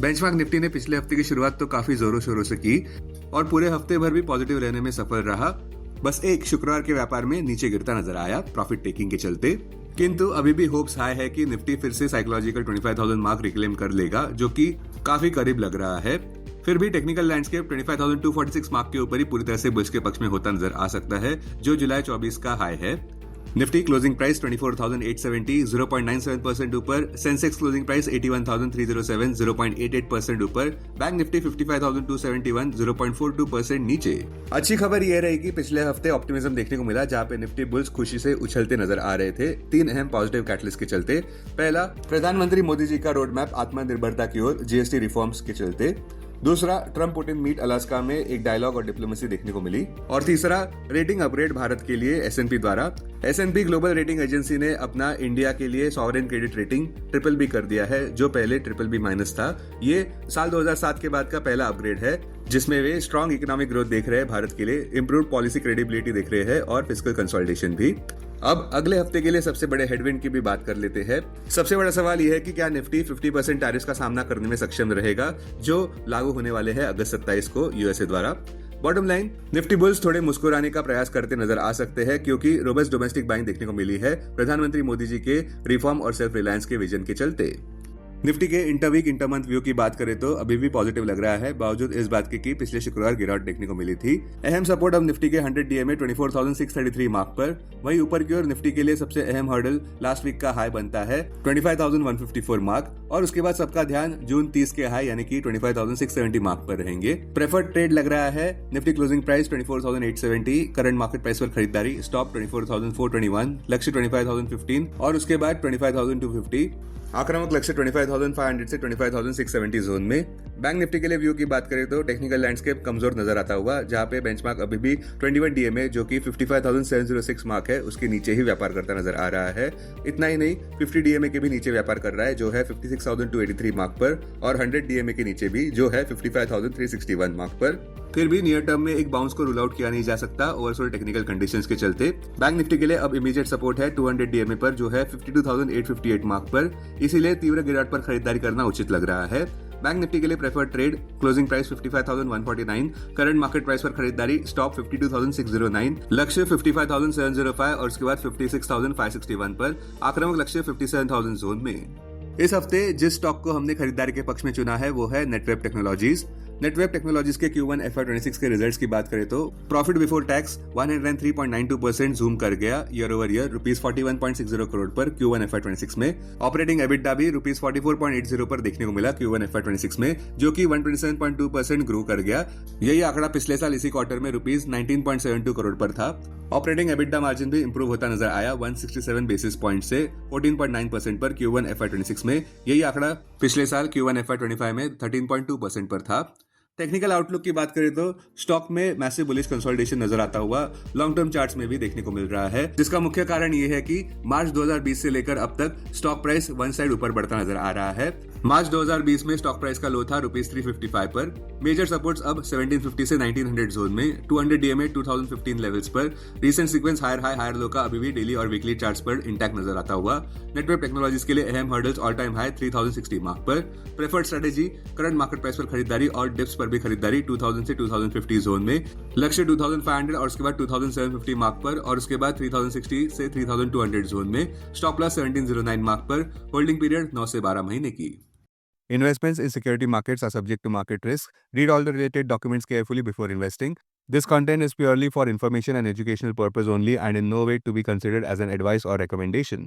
Benchmark Nifty ने पिछले हफ्ते की शुरुआत तो काफी जोरों शोरों से की और पूरे हफ्ते भर भी पॉजिटिव रहने में सफल रहा। बस एक शुक्रवार के व्यापार में नीचे गिरता नजर आया प्रॉफिट टेकिंग के चलते। किंतु अभी भी होप्स हाई है कि निफ्टी फिर से साइकोलॉजिकल 25,000 मार्क रिक्लेम कर लेगा, जो कि काफी करीब लग रहा है। फिर भी टेक्निकल लैंडस्केप 25,246 मार्क के ऊपर ही पूरी तरह से बुल्स के पक्ष में होता नजर आ सकता है, जो जुलाई 24 का हाई है। निफ्टी क्लोजिंग प्राइस 24,870 0.97% ऊपर, सेंसेक्स क्लोजिंग प्राइस 81,307 0.88% ऊपर, बैंक निफ्टी 55,271 0.42% नीचे। अच्छी खबर यह रही कि पिछले हफ्ते ऑप्टिमिज्म देखने को मिला, जहां पे निफ्टी बुल्स खुशी से उछलते नजर आ रहे थे 3 अहम पॉजिटिव कैटलिस्ट के चलते। पहला, प्रधानमंत्री मोदी जी का रोड मैप आत्मनिर्भरता की ओर जीएसटी रिफॉर्म्स के चलते। दूसरा, ट्रम्प पुतिन मीट अलास्का में एक डायलॉग और डिप्लोमेसी देखने को मिली। और तीसरा, रेटिंग अपग्रेड भारत के लिए एसएनपी द्वारा। एसएनपी ग्लोबल रेटिंग एजेंसी ने अपना इंडिया के लिए सॉवरेन क्रेडिट रेटिंग BBB कर दिया है, जो पहले BBB- था। ये साल 2007 के बाद का पहला अपग्रेड है, जिसमें वे स्ट्रॉन्ग इकोनॉमिक ग्रोथ देख रहे हैं भारत के लिए, इंप्रूव्ड पॉलिसी क्रेडिबिलिटी देख रहे हैं और फिस्कल कंसोलिडेशन भी। अब अगले हफ्ते के लिए सबसे बड़े हेडविंड की भी बात कर लेते हैं। सबसे बड़ा सवाल यह है कि क्या निफ्टी 50% टैरिफ का सामना करने में सक्षम रहेगा, जो लागू होने वाले हैं अगस्त 27 को यूएसए द्वारा। बॉटम लाइन, निफ्टी बुल्स थोड़े मुस्कुराने का प्रयास करते नजर आ सकते हैं, क्योंकि रोबस्ट डोमेस्टिक बाइंग देखने को मिली है प्रधानमंत्री मोदी जी के रिफॉर्म और सेल्फ रिलायंस के विजन के चलते। निफ्टी के इंटरवीक इंटरमंथ व्यू की बात करें तो अभी भी पॉजिटिव लग रहा है, बावजूद इस बात के कि पिछले शुक्रवार गिरावट देखने को मिली थी। अहम सपोर्ट अब निफ्टी के 100 डीएमए 24,633 मार्क पर। वहीं ऊपर की ओर निफ्टी के लिए सबसे अहम हर्डल लास्ट वीक का हाई बनता है 25,154 मार्क, और उसके बाद सबका ध्यान जून 30 के हाई यानी कि 25,670 मार्क पर रहेंगे। प्रेफर्ड ट्रेड लग रहा है Nifty closing price 24,870, current market price पर खरीदारी, स्टॉप 24,421, लक्ष्य 25,015 और उसके बाद 25,250। आक्रामक लक्ष्य 25,500 से 25,670 जोन में। बैंक निफ्टी के लिए व्यू की बात करें तो टेक्निकल लैंडस्केप कमजोर नजर आता हुआ, जहां पे बेंचमार्क अभी भी 21 डीएमए जो कि 55,706 मार्क है उसके नीचे ही व्यापार करता नजर आ रहा है। इतना ही नहीं, 50 डीएमए के भी नीचे व्यापार कर रहा है, जो है 56,283 मार्क पर, और 100 डीएमए के नीचे भी, जो है 55,361 मार्क पर। फिर भी नियर टर्म में एक बाउंस को रूल आउट किया नहीं जा सकता ओवरसोल्ड टेक्निकल कंडीशंस के चलते। बैंक निफ्टी के लिए अब इमीडिएट सपोर्ट है 200 डीएमए पर, जो है 52,858 मार्क पर, इसीलिए तीव्र गिरावट पर खरीदारी करना उचित लग रहा है। बैंक निफ्टी के लिए preferred trade, closing price 55,149, current market price पर खरीदारी, स्टॉप 52,609, लक्ष्य 55,705 और उसके बाद 56,561 पर, आक्रामक लक्ष्य 57,000 जोन में। इस हफ्ते जिस स्टॉक को हमने खरीदारी के पक्ष में चुना है वो है नेटवेब टेक्नोलॉजीज। नेटवेब टेक्नोलॉजीज के Q1 FY26 के रिजल्ट्स की बात करें तो प्रॉफिट बिफोर टैक्स 103.92% जूम कर गया ईयर ओवर ईयर ₹41.60 करोड़ पर Q1 FY26 में। ऑपरेटिंग एबिटडा भी ₹44.80 पर देखने को मिला Q1 FY26 में, जो कि 127.2% ग्रो कर गया। यही आंकड़ा पिछले साल इसी क्वार्टर में ₹19.72 करोड़ पर था। ऑपरेटिंग एबिटडा मार्जिन भी इंप्रूव होता नजर आया 167 बेसिस पॉइंट से 14.9% पर Q1 FY26 में। यही आंकड़ा पिछले साल Q1 FY25 में 13.2% पर था। टेक्निकल आउटलुक की बात करें तो स्टॉक में मैसिव बुलिश कंसोलिडेशन नजर आता हुआ लॉन्ग टर्म चार्ट्स में भी देखने को मिल रहा है, जिसका मुख्य कारण ये है कि मार्च 2020 से लेकर अब तक स्टॉक प्राइस वन साइड ऊपर बढ़ता नजर आ रहा है। मार्च 2020 में स्टॉक प्राइस का लो था ₹355 पर। मेजर सपोर्ट्स अब 1750 से 1900 जोन में, 200 डीएमए 2015 लेवल्स पर। Recent sequence higher high higher low का अभी भी डेली और वीकली चार्ट्स पर इंटैक्ट नजर आता हुआ। नेटवेब टेक्नोलॉजीज के लिए अहम hurdles all time high 3060 mark पर। Preferred strategy, current market price पर खरीदारी और डिप्स पर भी खरीदारी 2000 से 2050 जोन में। लक्ष्य 2500 और उसके बाद 2750 मार्क पर, और उसके बाद 3060 से 3200 जोन में। स्टॉप लॉस 1709 मार्क पर। होल्डिंग पीरियड 9 से 12 महीने की। Investments in security markets are subject to market risk. Read all the related documents carefully before investing. This content is purely for information and educational purpose only and in no way to be considered as an advice or recommendation.